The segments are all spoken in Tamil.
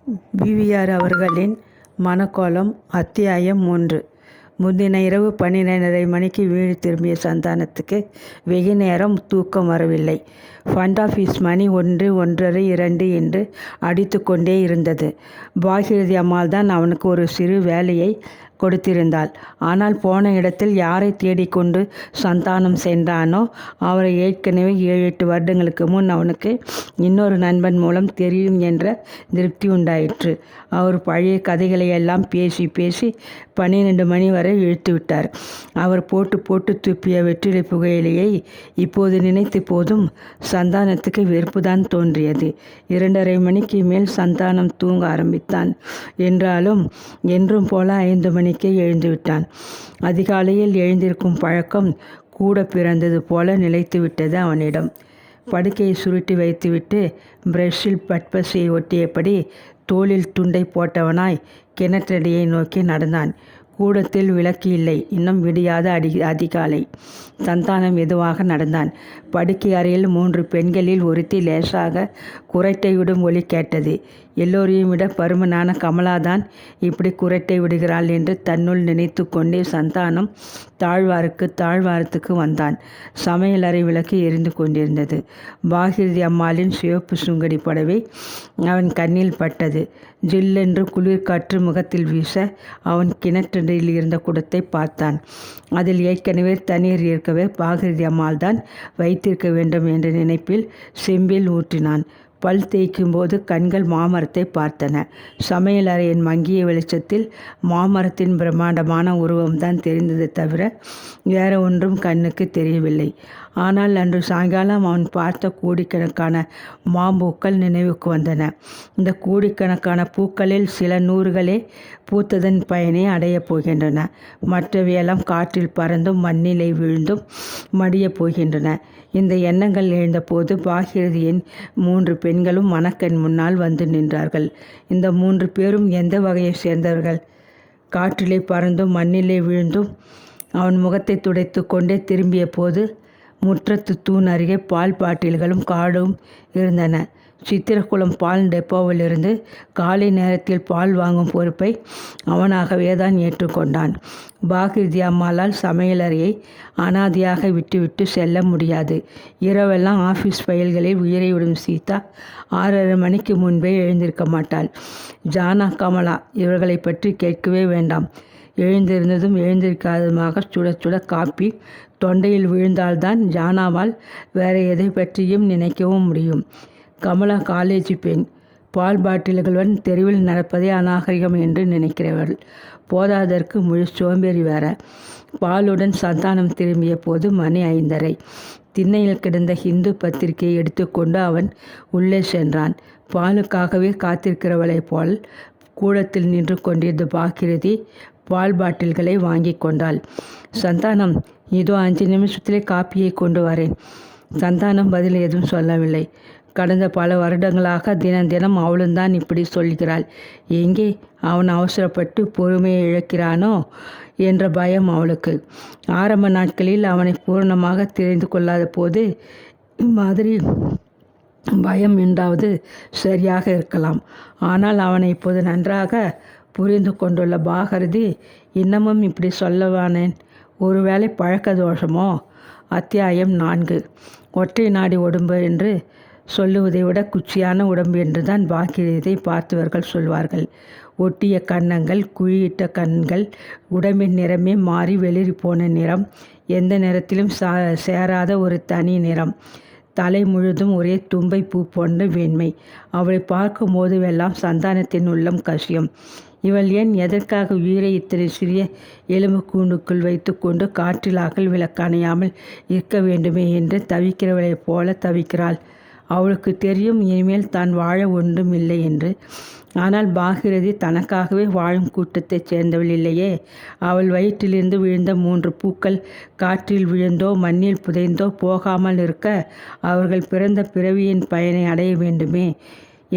வி.வி.ஆர். அவர்களின் மனக்கோலம் அத்தியாயம் 3. முந்தின இரவு 12:30 மணிக்கு வீடு திரும்பிய சந்தானத்துக்கு வெகு நேரம் தூக்கம் வரவில்லை. ஃபண்ட் ஆஃபீஸ் மணி 1, 1:30, 2 என்று அடித்து கொண்டே இருந்தது. பாகிரதி அம்மாள் தான் அவனுக்கு ஒரு சிறு வேலையை கொடுத்திருந்தாள். ஆனால் போன இடத்தில் யாரை தேடிக்கொண்டு சந்தானம் சென்றானோ அவரை ஏற்கனவே 7-8 வருடங்களுக்கு முன் அவனுக்கு இன்னொரு நண்பன் மூலம் தெரியும் என்ற திருப்தி உண்டாயிற்று. அவர் பழைய கதைகளையெல்லாம் பேசி பேசி 12 மணி வரை இழுத்து விட்டார். அவர் போட்டு போட்டு துப்பிய வெற்றிலை புகையிலையை இப்போது நினைத்து போதும் சந்தானத்துக்கு வெறுப்புதான் தோன்றியது. 2:30 மணிக்கு மேல் சந்தானம் தூங்க ஆரம்பித்தான். என்றாலும் என்றும் போல 5 மணிக்கே எழுந்து விட்டான். அதிகாலையில் எழுந்திருக்கும் பழக்கம் கூட பிறந்தது போல நிலைத்து விட்டது அவனிடம். படுக்கையை சுருட்டி வைத்துவிட்டு பிரஷ்ஷில் பட்பஸை ஒட்டியபடி தோளில் துண்டை போட்டவனாய் கிணற்றடியை நோக்கி நடந்தான். கூடத்தில் விளக்கு இல்லை. இன்னும் விடியாத அதிகாலை. சந்தானம் மெதுவாக நடந்தான். படுக்கை அறையில் 3 பெண்களில் ஒருத்தி லேசாக குரைட்டை விடும் ஒலி கேட்டது. எல்லோரையும் விட பருமனான கமலாதான் இப்படி குரைட்டை விடுகிறாள் என்று தன்னுள் நினைத்து கொண்டே சந்தானம் தாழ்வாரத்துக்கு வந்தான். சமையலறை விளக்கு எரிந்து கொண்டிருந்தது. பாகிரதி அம்மாளின் சிவப்பு சுங்கடி புடவை அவன் கண்ணில் பட்டது. ஜில்லென்று குளிர்காற்று முகத்தில் வீச அவன் கிணற்றில் இருந்த குடத்தை பார்த்தான். அதில் ஏற்கனவே தண்ணீர் இருக்கவே பாகிரதி அம்மாள் தான் வைத்திருக்க வேண்டும் என்ற நினைப்பில் செம்பில் ஊற்றினான். பல் தேய்க்கும் போது கண்கள் மாமரத்தை பார்த்தன. சமையலறையின் மங்கிய வெளிச்சத்தில் மாமரத்தின் பிரம்மாண்டமான உருவம்தான் தெரிந்ததை தவிர வேற ஒன்றும் கண்ணுக்கு தெரியவில்லை. ஆனால் அன்று சாயங்காலம் அவன் பார்த்த கோடிக்கணக்கான மாம்பூக்கள் நினைவுக்கு வந்தன. இந்த கோடிக்கணக்கான பூக்களில் சில 100களே பூத்ததன் பயனை அடையப் போகின்றன. மற்றவையெல்லாம் காற்றில் பறந்தும் மண்ணிலை விழுந்தும் மடியப் போகின்றன. இந்த எண்ணங்கள் எழுந்தபோது பாகிரதியின் 3 பெண்களும் மணக்கண் முன்னால் வந்து நின்றார்கள். இந்த 3 பேரும் எந்த வகையை சேர்ந்தவர்கள்? காற்றிலே பறந்தும் மண்ணிலே விழுந்தும் அவன் முகத்தை துடைத்து கொண்டே திரும்பிய போது முற்றத்து தூண் அருகே பால் பாட்டில்களும் காடும் இருந்தன. சித்திரகுளம் பால் டெப்போவிலிருந்து காலை நேரத்தில் பால் வாங்கும் பொறுப்பை அவனாகவே தான் ஏற்றுக்கொண்டான். பாகிரதி அம்மாளால் சமையலறையை அனாதையாக விட்டுவிட்டு செல்ல முடியாது. இரவெல்லாம் ஆஃபீஸ் ஃபைல்களில் உயிரை விடும் சீதா 6:30 மணிக்கு முன்பே எழுந்திருக்க மாட்டாள். ஜானா, கமலா இவர்களை பற்றி கேட்கவே வேண்டாம். எழுந்திருந்ததும் எழுந்திருக்காததுமாக சுட சுட காப்பி தொண்டையில் விழுந்தால்தான் ஜானாவால் வேறு எதை பற்றியும் நினைக்கவும் முடியும். கமலா காலேஜ் பெண். பால் பாட்டில்களுடன் தெருவில் நடப்பதே அநாகரிகம் என்று நினைக்கிறவள். போதாதற்கு முழு சோம்பேறி வேற. பாலுடன் சந்தானம் திரும்பிய போது மணி 5:30. திண்ணையில் கிடந்த ஹிந்து பத்திரிகையை எடுத்துக்கொண்டு அவன் உள்ளே சென்றான். பாலுக்காகவே காத்திருக்கிறவளைப் போல் கூடத்தில் நின்று கொண்டிருந்த பாகிரதி பால் பாட்டில்களை வாங்கி கொண்டாள். சந்தானம், இதோ 5 நிமிஷத்திலே காப்பியை கொண்டு வரேன். சந்தானம் பதில் எதுவும் சொல்லவில்லை. கடந்த பல வருடங்களாக தினம் தினம் அவளும் இப்படி சொல்கிறாள். எங்கே அவன் அவசரப்பட்டு பொறுமையை இழக்கிறானோ என்ற பயம் அவளுக்கு. ஆரம்ப நாட்களில் அவனை பூரணமாக தெரிந்து கொள்ளாத போது இம்மாதிரி பயம் என்றாவது சரியாக இருக்கலாம். ஆனால் அவனை இப்போது நன்றாக புரிந்து கொண்டுள்ள பாகிரதி இன்னமும் இப்படி சொல்லவானேன்? ஒருவேளை பழக்க தோஷமோ? அத்தியாயம் 4. ஒற்றை நாடி உடம்பு என்று சொல்லுவதை விட குச்சியான உடம்பு என்றுதான் பாகிரதியை பார்த்தவர்கள் சொல்வார்கள். ஒட்டிய கன்னங்கள், குழியிட்ட கண்கள், உடம்பின் நிறமே மாறி வெளிரி போன நிறம், எந்த நிறத்திலும் சேராத ஒரு தனி நிறம். தலை முழுதும் ஒரே தும்பை பூ போன்ற வெண்மை. அவளை பார்க்கும் போதுவெல்லாம் சந்தானத்தின் உள்ளம் கசியும். இவள் ஏன் எதற்காக உயிரை இத்தனை சிறிய எலும்பு கூண்டுக்குள் வைத்து கொண்டு காற்றில் அகல் விளக்கணையாமல் இருக்க வேண்டுமே என்று தவிக்கிறவளைப் போல தவிக்கிறாள். அவளுக்கு தெரியும் இனிமேல் தான் வாழ ஒன்றும் இல்லை என்று. ஆனால் பாகிரதி தனக்காகவே வாழும் கூட்டத்தைச் சேர்ந்தவள் இல்லையே. அவள் வயிற்றிலிருந்து விழுந்த 3 பூக்கள் காற்றில் விழுந்தோ மண்ணில் புதைந்தோ போகாமல் இருக்க அவர்கள் பிறந்த பிறவியின் பயனை அடைய வேண்டுமே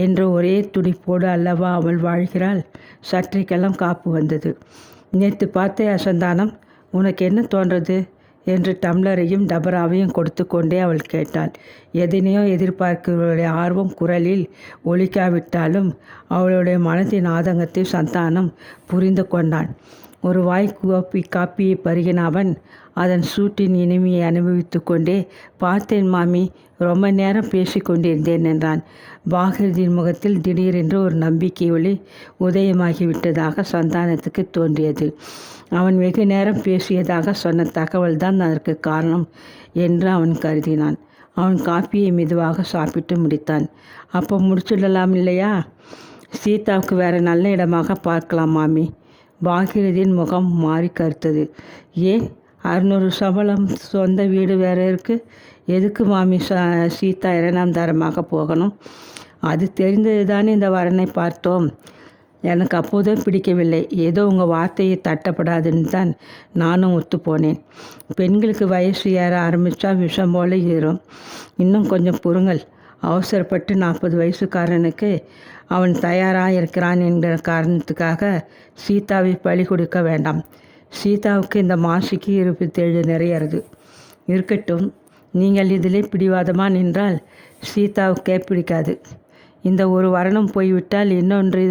என்ற ஒரே துடிப்போடு அல்லவா அவள் வாழ்கிறாள். சற்றைக்கெல்லாம் காப்பு வந்தது. நேற்று பார்த்தே சந்தானம், உனக்கு என்ன தோன்றது? என்று டம்ளரையும் டபராவையும் கொடுத்து கொண்டே அவள் கேட்டாள். எதனையோ எதிர்பார்க்கிறவளுடைய ஆர்வம் குரலில் ஒலிக்காவிட்டாலும் அவளுடைய மனத்தின் ஆதங்கத்தை சந்தானம் புரிந்து கொண்டான். ஒரு வாய் காப்பியை பருகின அவன் அதன் சூட்டின் இனிமையை அனுபவித்து கொண்டே, பார்த்தேன் மாமி, ரொம்ப நேரம் பேசி கொண்டிருந்தேன் என்றான். பாகிரதியின் முகத்தில் திடீரென்று ஒரு நம்பிக்கை ஒளி உதயமாகிவிட்டதாக சந்தானத்துக்கு தோன்றியது. அவன் வெகு நேரம் பேசியதாக சொன்ன தகவல்தான் அதற்கு காரணம் என்று அவன் கருதினான். அவன் காப்பியை மெதுவாக சாப்பிட்டு முடித்தான். அப்போ முடிச்சுடலாம் இல்லையா? சீதாவுக்கு வேறு நல்ல இடமாக பார்க்கலாம் மாமி. பாகிரதியின் முகம் மாறி கருத்தது. ஏன் 600 சம்பளம், சொந்த வீடு வேறு இருக்குது. எதுக்கு மாமி சீதா 2ஆம் தரமாக போகணும்? அது தெரிந்தது தானே இந்த வரனை பார்த்தோம். எனக்கு அப்போதே பிடிக்கவில்லை. ஏதோ உங்கள் வார்த்தையை தட்டப்படாதுன்னு தான் நானும் ஒத்துப்போனேன். பெண்களுக்கு வயசு ஏற ஆரம்பித்தா விஷம் போல ஏறும். இன்னும் கொஞ்சம் பொறுங்கள். அவசரப்பட்டு 40 வயசுக்காரனுக்கு அவன் தயாராக இருக்கிறான் என்கிற காரணத்துக்காக சீதாவை பழி கொடுக்க வேண்டாம். சீதாவுக்கு இந்த மாசிக்கு 27 நிறையிறது. இருக்கட்டும், நீங்கள் இதிலே பிடிவாதமாக நின்றால் சீதாவுக்கே பிடிக்காது. இந்த ஒரு வரணும் போய்விட்டால் இன்னொன்று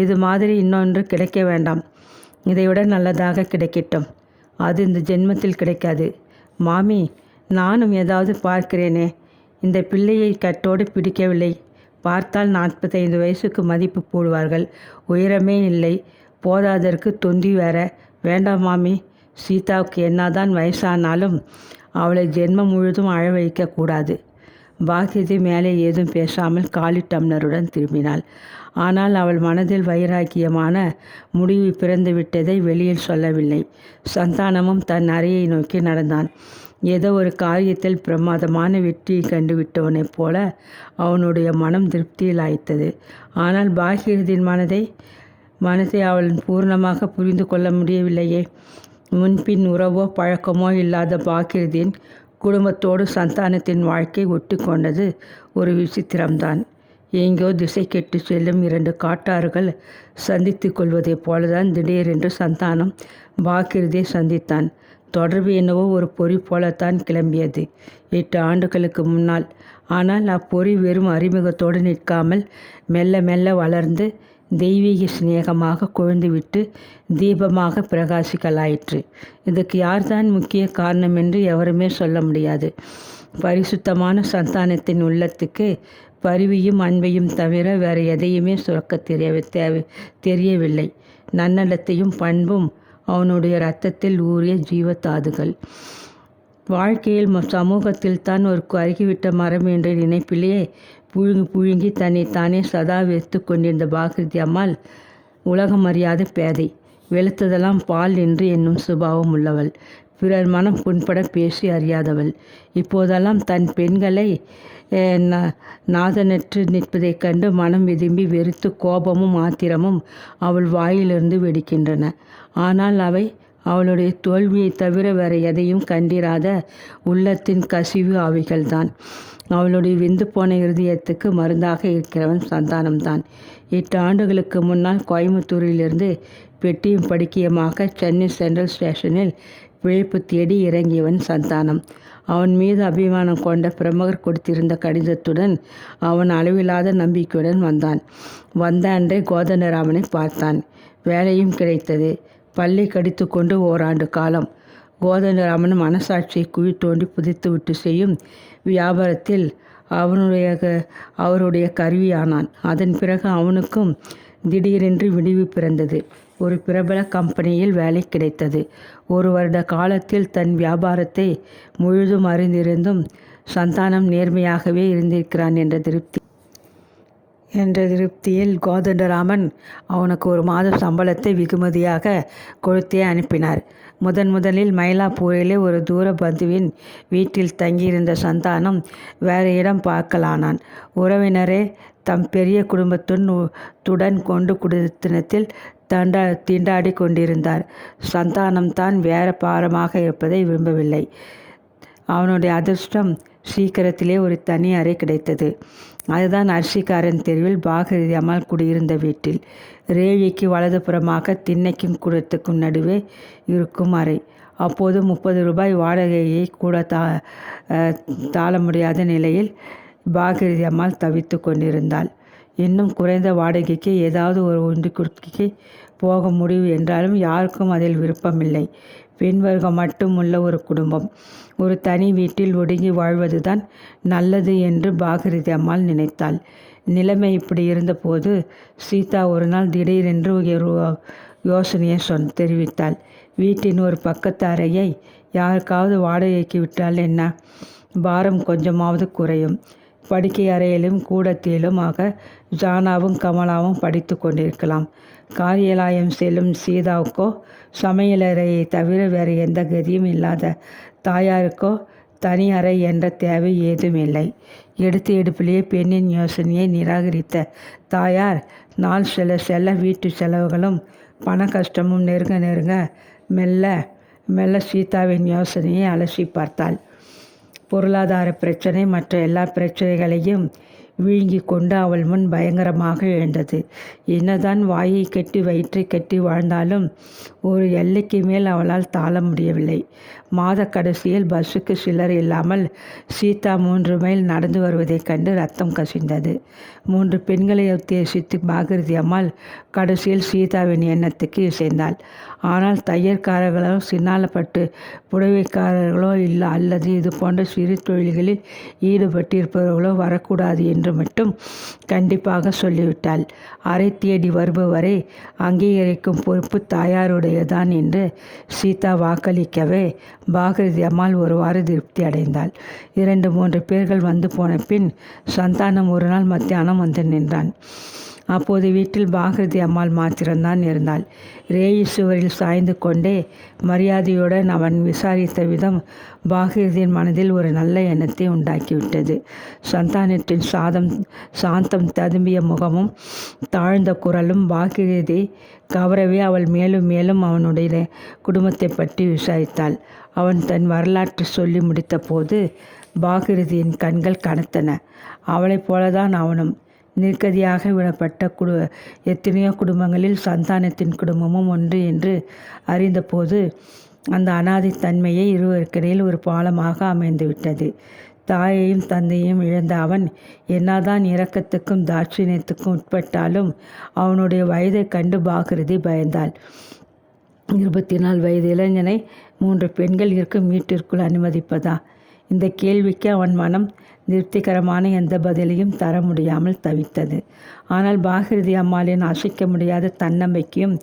இது மாதிரி இன்னொன்று கிடைக்க வேண்டாம். இதைவிட நல்லதாக கிடைக்கட்டும். அது இந்த ஜென்மத்தில் கிடைக்காது. மாமி, நானும் ஏதாவது பார்க்கிறேனே. இந்த பிள்ளையை கட்டோடு பிடிக்கவில்லை. பார்த்தால் 45 வயசுக்கு மதிப்பு போடுவார்கள். உயரமே இல்லை. போதாதற்கு தொந்தி வேற. வேண்டாம் மாமி. சீதாவுக்கு என்னதான் வயசானாலும் அவளை ஜென்மம் முழுதும் அழ வைக்கக்கூடாது. பாகிரதி மேலே ஏதும் பேசாமல் காலி டம்ளருடன் திரும்பினாள். ஆனால் அவள் மனதில் வைராக்கியமான முடிவு பிறந்து விட்டதை வெளியில் சொல்லவில்லை. சந்தானமும் தன் அறையை நோக்கி நடந்தான். ஏதோ ஒரு காரியத்தில் பிரமாதமான வெற்றியை கண்டுவிட்டவனைப் போல அவனுடைய மனம் திருப்தியில் ஆய்த்தது. ஆனால் பாகிரதியின் மனதை அவள் பூர்ணமாக புரிந்து கொள்ள முடியவில்லையே. முன்பின் உறவோ பழக்கமோ இல்லாத பாகிரதியின் குடும்பத்தோடு சந்தானத்தின் வாழ்க்கை ஒட்டி கொண்டது ஒரு விசித்திரம்தான். எங்கோ திசை கெட்டு செல்லும் 2 காட்டாறுகள் சந்தித்து கொள்வதைப் போலதான் திடீரென்று சந்தானம் பாகிரதியை சந்தித்தான். தொடர்பு என்னவோ ஒரு பொறி போலத்தான் கிளம்பியது 8 ஆண்டுகளுக்கு முன்னால். ஆனால் அப்பொறி வெறும் அறிமுகத்தோடு நிற்காமல் மெல்ல மெல்ல வளர்ந்து தெய்வீக சிநேகமாக கொழுந்துவிட்டு தீபமாக பிரகாசிக்கலாயிற்று. இதுக்கு யார்தான் முக்கிய காரணம் என்று எவருமே சொல்ல முடியாது. பரிசுத்தமான சந்தானத்தின் உள்ளத்துக்கு பரிவையும் அன்பையும் தவிர வேறு எதையுமே சுரக்க தெரியவில்லை. நன்னடத்தையும் பண்பும் அவனுடைய இரத்தத்தில் ஊறிய ஜீவத்தாதுகள். வாழ்க்கையில் சமூகத்தில் தான் ஒரு கருகிவிட்ட மரம் என்ற நினைப்பிலேயே புழுங்கி தன்னைத்தானே சதா வைத்து கொண்டிருந்த பாகிரதி அம்மாள் உலகம் அறியாத பேதை. வெளுத்ததெல்லாம் பால் என்று என்னும் சுபாவம் உள்ளவள். பிறர் மனம் புண்பட பேசி அறியாதவள். இப்போதெல்லாம் தன் பெண்களை நாதனற்று நிற்பதைக் கண்டு மனம் விரும்பி வெறுத்து கோபமும் ஆத்திரமும் அவள் வாயிலிருந்து வெடிக்கின்றன. ஆனால் அவை அவளுடைய தோல்வியை தவிர வேறு எதையும் கண்டிராத உள்ளத்தின் கசிவு ஆவிகள்தான். அவளுடைய விந்து போன இருதயத்துக்கு மருந்தாக இருக்கிறவன் சந்தானம்தான். 8 ஆண்டுகளுக்கு முன்னால் கோயம்புத்தூரிலிருந்து பெட்டியும் படிக்கியமாக சென்னை சென்ட்ரல் ஸ்டேஷனில் பிழைப்பு தேடி இறங்கியவன் சந்தானம். அவன் மீது அபிமானம் கொண்ட பிரமுகர் கொடுத்திருந்த கடிதத்துடன் அவன் அளவில்லாத நம்பிக்கையுடன் வந்த அன்றே கோதண்டராமனை பார்த்தான். வேலையும் கிடைத்தது. பல்லை கடித்து கொண்டு ஓராண்டு காலம் கோதண்டராமன் மனசாட்சியை குழி தோண்டி புதைத்து விட்டு செய்யும் வியாபாரத்தில் அவருடைய கருவியானான். அதன் பிறகு அவனுக்கும் திடீரென்று விடிவு பிறந்தது. ஒரு பிரபல கம்பெனியில் வேலை கிடைத்தது. 1 வருட காலத்தில் தன் வியாபாரத்தை முழுதும் அறிந்திருந்தும் சந்தானம் நேர்மையாகவே இருந்திருக்கிறான் என்ற திருப்தியில் கோதண்டராமன் அவனுக்கு 1 மாத சம்பளத்தை வெகுமதியாக கொடுத்தே அனுப்பினார். முதலில் மயிலாப்பூரிலே ஒரு தூர பந்துவின் வீட்டில் தங்கியிருந்த சந்தானம் வேறு இடம் பார்க்கலானான். உறவினரே தம் பெரிய குடும்பத்துடன் கொண்டு குடித்தனத்தில் திண்டாடி கொண்டிருந்தார். சந்தானம்தான் வேற பாரமாக இருப்பதை விரும்பவில்லை. அவனுடைய அதிர்ஷ்டம் சீக்கிரத்திலே ஒரு தனி அறை கிடைத்தது. அதுதான் அரிசிக்காரன் தெருவில் பாகிரதி அம்மாள் குடியிருந்த வீட்டில். ரேழிக்கு வலதுபுறமாக திண்ணைக்கும் குடத்துக்கும் நடுவே இருக்கும் அறை. அப்போது 30 ரூபாய் வாடகையை கூட தாள முடியாத நிலையில் பாகிரதி அம்மாள் தவித்து கொண்டிருந்தாள். இன்னும் குறைந்த வாடகைக்கு ஏதாவது ஒரு ஒன்றுக்குடிக்கு போக முடிவு என்றாலும் யாருக்கும் அதில் விருப்பமில்லை. பெண்வர்க்கம் மட்டும் உள்ள ஒரு குடும்பம் ஒரு தனி வீட்டில் ஒடுங்கி வாழ்வதுதான் நல்லது என்று பாகிரதி அம்மாள் நினைத்தாள். நிலைமை இப்படி இருந்தபோது சீதா ஒரு நாள் திடீரென்று ஒரு யோசனையை தெரிவித்தாள். வீட்டின் ஒரு பக்கத்து அறையை யாருக்காவது வாடகைக்கு விட்டால் என்ன? பாரம் கொஞ்சமாவது குறையும். படுக்கை அறையிலும் கூடத்திலும் ஜானாவும் கமலாவும் படித்து கொண்டிருக்கலாம். காரியாலயம் செல்லும் சீதாவுக்கோ சமையலறையை தவிர வேறு எந்த கதியும் இல்லாத தாயாருக்கோ தனி அறை என்ற தேவை ஏதும் இல்லை. எடுத்து எடுப்பிலேயே பெண்ணின் யோசனையை நிராகரித்த தாயார் நாள் செல்ல வீட்டு செலவுகளும் பண கஷ்டமும் நெருங்க மெல்ல மெல்ல சீதாவின் யோசனையை அலசி பார்த்தாள். பொருளாதார பிரச்சனை மற்ற எல்லா பிரச்சனைகளையும் விழுங்கி கொண்டு அவள் முன் பயங்கரமாக எழுந்தது. என்னதான் வாயை கட்டி வயிற்றை கட்டி வாழ்ந்தாலும் ஒரு எல்லைக்கு மேல் அவளால் தாழ முடியவில்லை. மாத கடைசியில் பஸ்ஸுக்கு சில்லர் இல்லாமல் சீதா 3 மைல் நடந்து வருவதைக் கண்டு ரத்தம் கசிந்தது. 3 பெண்களை உத்தேசித்து பாகிரதி அம்மாள் கடைசியில் சீதாவின் எண்ணத்துக்கு இசைந்தாள். ஆனால் தையற்காரர்களோ சின்னாலப்பட்டு புடவைக்காரர்களோ இல்லை அல்லது இது போன்ற சிறு தொழில்களில் ஈடுபட்டிருப்பவர்களோ வரக்கூடாது என்று மட்டும் கண்டிப்பாக சொல்லிவிட்டாள். அறை தேடி வருபவரை அங்கீகரிக்கும் பொறுப்பு தாயாருடையதான் என்று சீதா வாக்களிக்கவே பாகிரதி அம்மாள் ஒருவாறு திருப்தி அடைந்தாள். 2-3 பேர்கள் வந்து போன பின் சந்தானம் ஒரு நாள் மத்தியானம் வந்து நின்றான். அப்போது வீட்டில் பாகிரதி அம்மாள் மாத்திரம்தான் இருந்தாள். ரேயி சுவரில் சாய்ந்து கொண்டே மரியாதையுடன் அவன் விசாரித்த விதம் பாகிரதியின் மனதில் ஒரு நல்ல எண்ணத்தை உண்டாக்கிவிட்டது. சந்தானத்தின் சாந்தம் ததும்பிய முகமும் தாழ்ந்த குரலும் பாகிரதி கவரவே அவள் மேலும் மேலும் அவனுடைய குடும்பத்தை பற்றி விசாரித்தாள். அவன் தன் வரலாற்றை சொல்லி முடித்த போது பாகிரதியின் கண்கள் கனத்தன. அவளைப் போலதான் அவனும். நிர்கதியாக விடப்பட்ட எத்தனையோ குடும்பங்களில் சந்தானத்தின் குடும்பமும் ஒன்று என்று அறிந்தபோது அந்த அனாதை தன்மையை இருவருக்கிடையில் ஒரு பாலமாக அமைந்துவிட்டது. தாயையும் தந்தையும் இழந்த அவன் என்னதான் இரக்கத்துக்கும் தாட்சிணியத்துக்கும் உட்பட்டாலும் அவனுடைய வயதை கண்டு பாகிரதி பயந்தாள். 24 வயது இளைஞனை 3 பெண்கள் இருக்கும் வீட்டிற்குள் அனுமதிப்பதா? இந்த கேள்விக்கு அவன் மனம் திருப்திகரமான எந்த பதிலையும் தர முடியாமல் தவித்தது. ஆனால் பாகிரதி அம்மாளின் அசைக்க முடியாத தன்னம்பிக்கையும்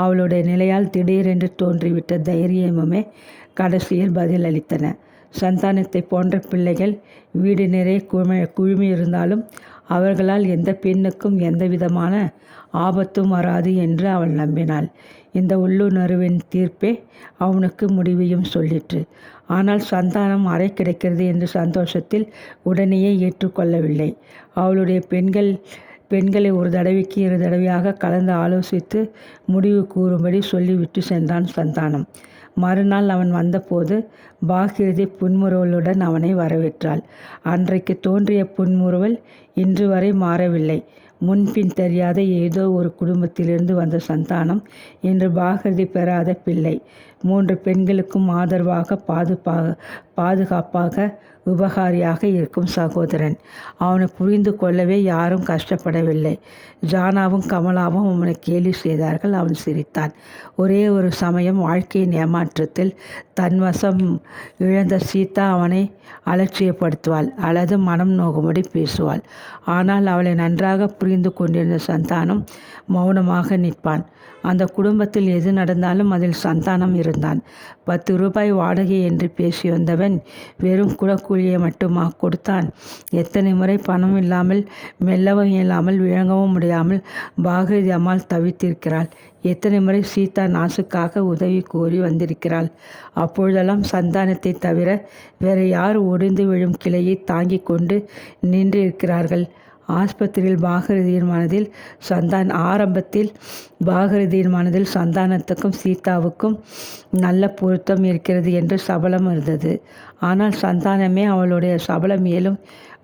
அவளுடைய நிலையால் திடீரென்று தோன்றிவிட்ட தைரியமுமே கடைசியில் பதிலளித்தன. சந்தானத்தை போன்ற பிள்ளைகள் வீடு நிறைய குழுமி இருந்தாலும் அவர்களால் எந்த பெண்ணுக்கும் எந்த விதமான ஆபத்தும் வராது என்று அவள் நம்பினாள். இந்த உள்ளுணர்வின் தீர்ப்பே அவனுக்கு முடிவையும் சொல்லிற்று. ஆனால் சந்தானம் அறை கிடைக்கிறது என்ற சந்தோஷத்தில் உடனேயே ஏற்றுக்கொள்ளவில்லை. அவளுடைய பெண்களை ஒரு தடவைக்கு 2 தடவையாக கலந்து ஆலோசித்து முடிவு கூறும்படி சொல்லிவிட்டு சென்றான் சந்தானம். மறுநாள் அவன் வந்தபோது பாகிரதி புன்முறுவலுடன் அவனை வரவேற்றாள். அன்றைக்கு தோன்றிய புன்முறுவல் இன்று வரை மாறவில்லை. முன்பின் தெரியாத ஏதோ ஒரு குடும்பத்திலிருந்து வந்த சந்தானம் இன்று பாகிரதி பெறாத பிள்ளை. 3 பெண்களுக்கும் ஆதரவாக பாதுகாப்பாக உபகாரியாக இருக்கும் சகோதரன். அவனை புரிந்து கொள்ளவே யாரும் கஷ்டப்படவில்லை. ஜானாவும் கமலாவும் அவனை கேலி செய்தார்கள். அவன் சிரித்தான். ஒரே ஒரு சமயம் வாழ்க்கையின் ஏமாற்றத்தில் தன்வசம் இழந்த சீதா அவனை அலட்சியப்படுத்துவாள் அல்லது மனம் நோகும்படி பேசுவாள். ஆனால் அவளை நன்றாக புரிந்து கொண்டிருந்த சந்தானம் மௌனமாக நிற்பான். அந்த குடும்பத்தில் எது நடந்தாலும் அதில் சந்தானம் இருந்தான். 10 ரூபாய் வாடகை என்று பேசி வந்தவன் வெறும் குடக்கூலியை மட்டுமா கொடுத்தான்? எத்தனை முறை பணம் இல்லாமல் மெல்லவும் இயலாமல் விளங்கவும் முடியாமல் பாகிரதி அம்மாள் தவித்திருக்கிறாள். எத்தனை முறை சீதா நாசுக்காக உதவி கோரி வந்திருக்கிறாள். அப்பொழுதெல்லாம் சந்தானத்தை தவிர வேறு யார் ஒடிந்து விழும் கிளையை தாங்கி கொண்டு நின்றிருக்கிறார்கள்? ஆஸ்பத்திரியில் பாகிரதியின் மனதில் சந்தானத்துக்கும் சீதாவுக்கும் நல்ல பொருத்தம் இருக்கிறது என்று சபலம் இருந்தது. ஆனால் சந்தானமே அவளுடைய சபலம் மேலும்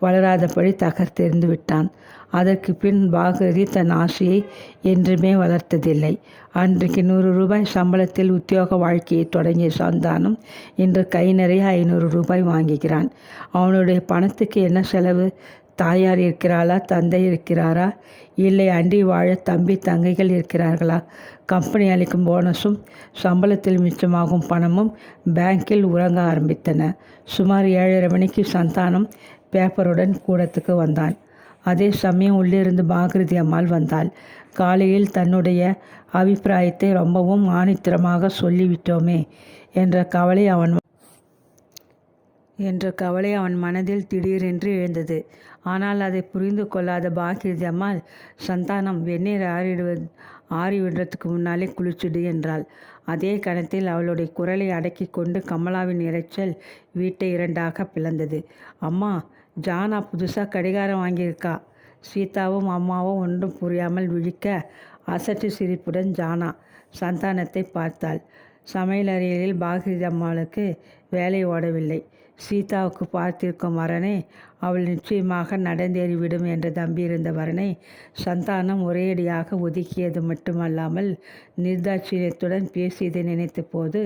வளராதபடி தகர்த்தெறிந்து விட்டான். அதற்கு பின் பாகவதி தன் ஆசையை என்றுமே வளர்த்ததில்லை. அன்றைக்கு 100 ரூபாய் சம்பளத்தில் உத்தியோக வாழ்க்கையை தொடங்கிய சந்தானம் இன்று கை நிறைய 500 ரூபாய் வாங்குகிறான். அவனுடைய பணத்துக்கு என்ன செலவு? தாயார் இருக்கிறாளா? தந்தை இருக்கிறாரா? இல்லை அண்டி வாழ தம்பி தங்கைகள் இருக்கிறார்களா? கம்பெனி அளிக்கும் போனஸும் சம்பளத்தில் மிச்சமாகும் பணமும் பேங்கில் உறங்க ஆரம்பித்தன. சுமார் 7:30 மணிக்கு சந்தானம் பேப்பருடன் கூடத்துக்கு வந்தான். அதே சமயம் உள்ளிருந்து பாகிருதி அம்மாள் வந்தாள். காலையில் தன்னுடைய அபிப்பிராயத்தை ரொம்பவும் ஆணித்தரமாக சொல்லிவிட்டோமே என்ற கவலை அவன் மனதில் திடீரென்று எழுந்தது. ஆனால் அதை புரிந்து கொள்ளாத பாகிருதி அம்மாள், சந்தானம், வெந்நீர் ஆறிவிடுறதுக்கு முன்னாலே குளிச்சுடு என்றாள். அதே கணத்தில் அவளுடைய குரலை அடக்கி கொண்டு கமலாவின் இரைச்சல் வீட்டை 2ஆக பிளந்தது. அம்மா, ஜானா புதுசாக கடிகாரம் வாங்கியிருக்கா. சீதாவும் அம்மாவும் ஒன்றும் புரியாமல் விழிக்க அசட்டு சிரிப்புடன் ஜானா சந்தானத்தை பார்த்தாள். சமையலறையில் பாகிருதி அம்மாளுக்கு வேலை ஓடவில்லை. சீதாவுக்கு பார்த்திருக்கும் வரனை அவள் நிச்சயமாக நடந்தேறிவிடும் என்று நம்பியிருந்த வரனை சந்தானம் ஒரேடியாக ஒதுக்கியது மட்டுமல்லாமல் நிர்தாட்சியத்துடன் பேசியதை நினைத்த போது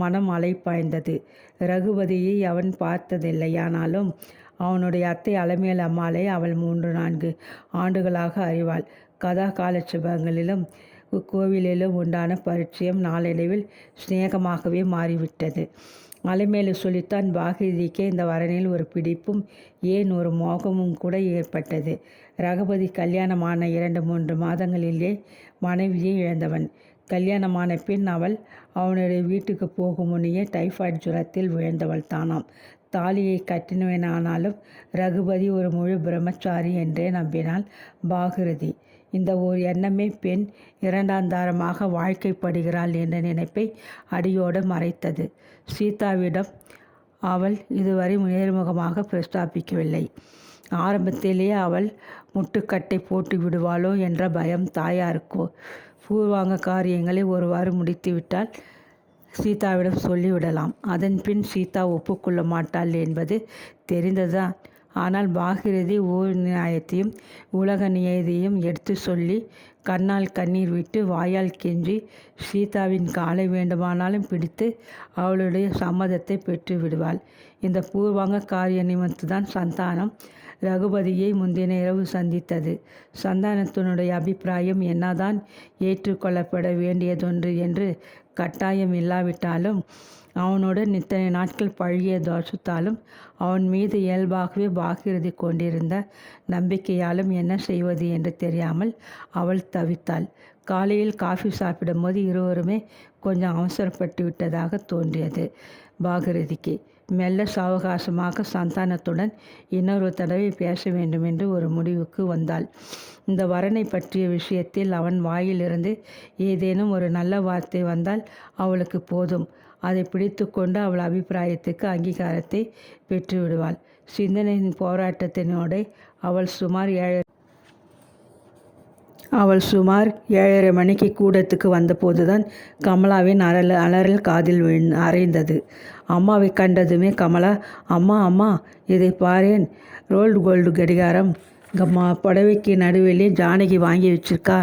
மனம் அலைப்பாய்ந்தது. ரகுபதியை அவன் பார்த்ததில்லையானாலும் அவனுடைய அத்தை அலமேல் அம்மாளை அவள் 3-4 ஆண்டுகளாக அறிவாள். கதா காலட்சேபங்களிலும் கோவிலிலும் உண்டான பரிச்சயம் நாளடைவில் சிநேகமாகவே மாறிவிட்டது. அலைமேலு சொல்லித்தான் பாகிருதிக்கே இந்த வரனில் ஒரு பிடிப்பும் ஏன் ஒரு மோகமும் கூட ஏற்பட்டது. ரகுபதி கல்யாணமான 2-3 மாதங்களிலே மனைவியை இழந்தவன். கல்யாணமான பின் அவள் அவனுடைய வீட்டுக்கு போகும் முன்னையே டைஃபாய்டு ஜுரத்தில் விழுந்தவள் தானாம். தாலியை கட்டினவனானாலும் ரகுபதி ஒரு முழு பிரம்மச்சாரி என்றே நம்பினாள் பாகிருதி. இந்த ஓர் எண்ணமே பெண் இரண்டாந்தாரமாக வாழ்க்கைப்படுகிறாள் என்ற நினைப்பை அடியோடு மறைத்தது. சீதாவிடம் அவள் இதுவரை நேர்முகமாக பிரஸ்தாபிக்கவில்லை. ஆரம்பத்திலேயே அவள் முட்டுக்கட்டை போட்டு விடுவாளோ என்ற பயம் தாயாருக்கோ. பூர்வாங்க காரியங்களை ஒருவாறு முடித்துவிட்டால் சீதாவிடம் சொல்லிவிடலாம். அதன் பின் சீதா ஒப்புக்கொள்ள மாட்டாள் என்பது தெரிந்ததுதான். ஆனால் பாகிருதி ஊர் நியாயத்தையும் உலக நியதியையும் எடுத்து சொல்லி கண்ணால் கண்ணீர் விட்டு வாயால் கெஞ்சி சீதாவின் காலை வேண்டுமானாலும் பிடித்து அவளுடைய சம்மதத்தை பெற்று விடுவாள். இந்த பூர்வாங்க காரிய நிமித்தம்தான் சந்தானம் ரகுபதியை முந்தின இரவு சந்தித்தது. சந்தானத்தினுடைய அபிப்பிராயம் என்னதான் ஏற்றுக்கொள்ளப்பட வேண்டியதொன்று என்று கட்டாயம் இல்லாவிட்டாலும் அவனுடன் இத்தனை நாட்கள் பழகிய தோஷத்தாலும் அவன் மீது இயல்பாகவே பாகிருதி கொண்டிருந்த நம்பிக்கையாலும் என்ன செய்வது என்று தெரியாமல் அவள் தவித்தாள். காலையில் காஃபி சாப்பிடும்போது இருவருமே கொஞ்சம் அவசரப்பட்டு விட்டதாக தோன்றியது பாகிருதிக்கு. மெல்ல சாவகாசமாக சந்தானத்துடன் இன்னொரு தடவை பேச வேண்டும் என்று ஒரு முடிவுக்கு வந்தாள். இந்த வரனை பற்றிய விஷயத்தில் அவன் வாயிலிருந்து ஏதேனும் ஒரு நல்ல வார்த்தை வந்தால் அவளுக்கு போதும். அதை பிடித்து கொண்டு அவள் அபிப்பிராயத்துக்கு அங்கீகாரத்தை பெற்றுவிடுவாள். சிந்தனையின் போராட்டத்தினோடு அவள் சுமார் 7:30 மணிக்கு கூடத்துக்கு வந்தபோதுதான் கமலாவின் அலறல் காதில் அறைந்தது. அம்மாவை கண்டதுமே கமலா, அம்மா அம்மா இதை பாரேன், ரோல்டு கோல்டு கடிகாரம் புடவைக்கு நடுவிலே ஜானகி வாங்கி வச்சிருக்கா.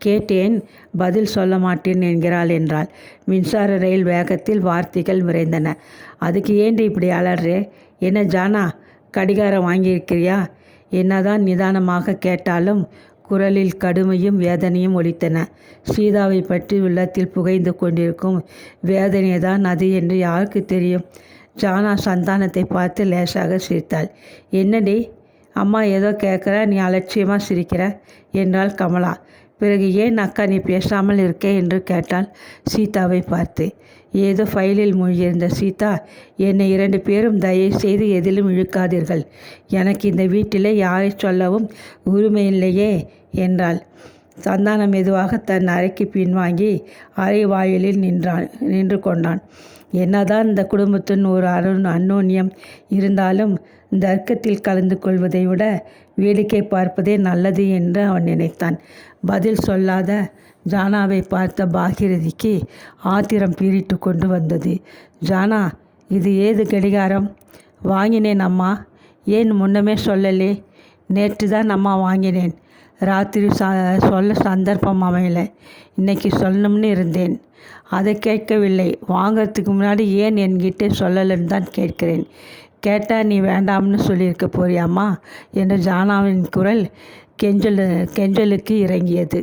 கேட்டேன், பதில் சொல்ல மாட்டேன் என்கிறாள் என்றாள். மின்சார ரயில் வேகத்தில் வார்த்தைகள் விரைந்தன. அதுக்கு ஏண்டி இப்படி அலறே? என்ன ஜானா, கடிகாரம் வாங்கியிருக்கிறியா? என்னதான் நிதானமாக கேட்டாலும் குரலில் கடுமையும் வேதனையும் ஒலித்தன. சீதாவை பற்றி உள்ளத்தில் புகைந்து கொண்டிருக்கும் வேதனைதான் அது என்று யாருக்கு தெரியும்? ஜானா சந்தானத்தை பார்த்து லேசாக சிரித்தாள். என்னடி அம்மா ஏதோ கேட்குற, நீ அலட்சியமாக சிரிக்கிற என்றாள் கமலா. பிறகு ஏன் அக்கா நீ பேசாமல் இருக்கே என்று கேட்டாள் சீதாவை பார்த்து. ஏதோ ஃபைலில் மூழ்கியிருந்த சீதா, என்னை 2 பேரும் தயவு செய்து எதிலும் இழுக்காதீர்கள். எனக்கு இந்த வீட்டிலே யாரை சொல்லவும் உரிமை இல்லையே என்றாள். சந்தானம் மெதுவாக தன் அறைக்கு பின்வாங்கி அறை வாயிலில் நின்று கொண்டான். என்னதான் இந்த குடும்பத்தின் ஒரு அந்யோன்யம் இருந்தாலும் தர்க்கத்தில் கலந்து கொள்வதை விட வேடிக்கை பார்ப்பதே நல்லது என்று அவன் நினைத்தான். பதில் சொல்லாத ஜானாவை பார்த்த பாகிருதிக்கு ஆத்திரம் பீறிட்டு கொண்டு வந்தது. ஜானா, இது ஏது கடிகாரம்? வாங்கினேன் அம்மா. ஏன் முன்னமே சொல்லலே? நேற்று தான் அம்மா வாங்கினேன். ராத்திரி சொல்ல சந்தர்ப்பம் அமையல. இன்னைக்கு சொல்லணும்னு இருந்தேன். அதை கேட்கவில்லை. வாங்கிறதுக்கு முன்னாடி ஏன் என்கிட்ட சொல்லலைன்னு தான் கேட்கிறேன். கேட்டால் நீ வேண்டாம்னு சொல்லியிருக்க போறியாம்மா என்று ஜானாவின் குரல் கெஞ்சலுக்கு இறங்கியது.